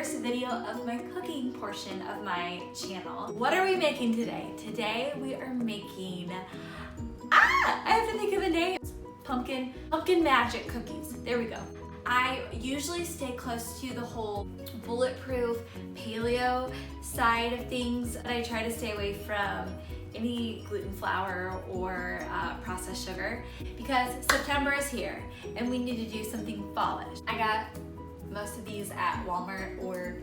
first video of my cooking portion of my channel. What are we making today? Today we are making, I have to think of the name. Pumpkin magic cookies. There we go. I usually stay close to the whole bulletproof paleo side of things. I try to stay away from any gluten flour or processed sugar because September is here and we need to do something fallish. I got most of these at Walmart or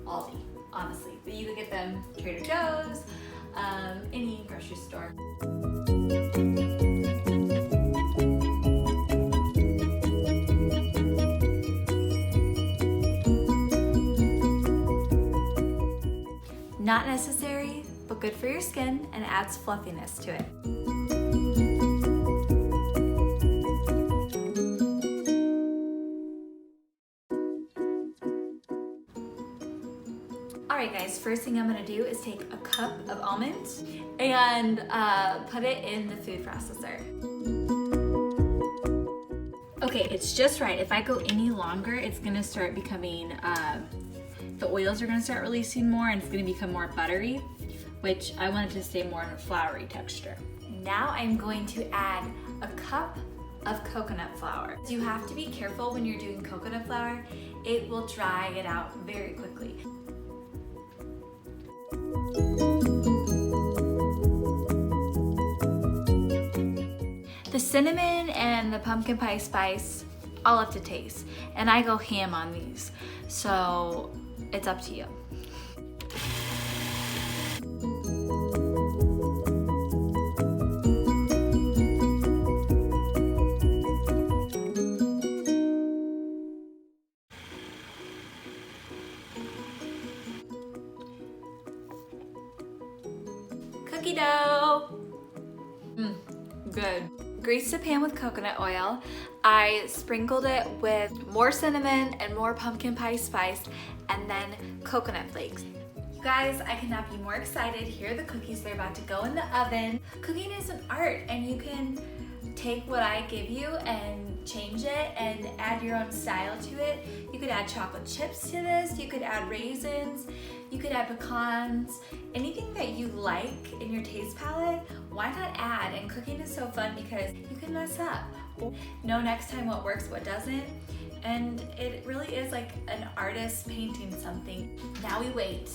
Aldi, honestly. But you can get them Trader Joe's, any grocery store. Not necessary, but good for your skin and adds fluffiness to it. Alright guys, first thing I'm going to do is take a cup of almonds and put it in the food processor. Okay, it's just right. If I go any longer, it's going to start becoming the oils are going to start releasing more and it's going to become more buttery, which I want it to stay more in a floury texture. Now I'm going to add a cup of coconut flour. You have to be careful when you're doing coconut flour. It will dry it out very quickly. The cinnamon and the pumpkin pie spice, all up to taste. And I go ham on these, so it's up to you. Cookie dough. Good. Greased a pan with coconut oil. I sprinkled it with more cinnamon and more pumpkin pie spice and then coconut flakes. You guys, I could not be more excited. Here are the cookies. They're about to go in the oven. Cooking is an art and you can take what I give you and change it and add your own style to it. You could add chocolate chips to this. You could add raisins. You could add pecans. Anything that you like in your taste palette, why not add? And cooking is so fun because you can mess up. Know next time what works, what doesn't. And it really is like an artist painting something. Now we wait.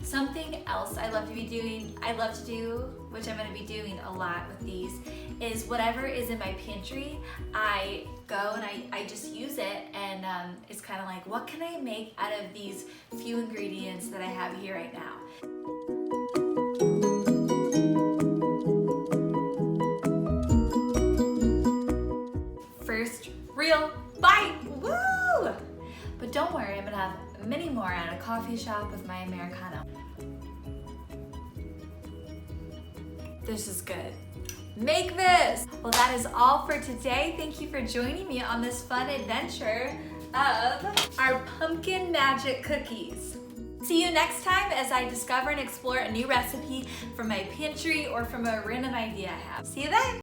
Something else I love to do, which I'm gonna be doing a lot with these, is whatever is in my pantry, I go and I just use it, and it's kind of like, what can I make out of these few ingredients that I have here right now? First real bite, woo! But don't worry, I'm gonna have many more at a coffee shop with my Americano. This is good. Make this! Well, that is all for today. Thank you for joining me on this fun adventure of our pumpkin magic cookies. See you next time as I discover and explore a new recipe from my pantry or from a random idea I have. See you then!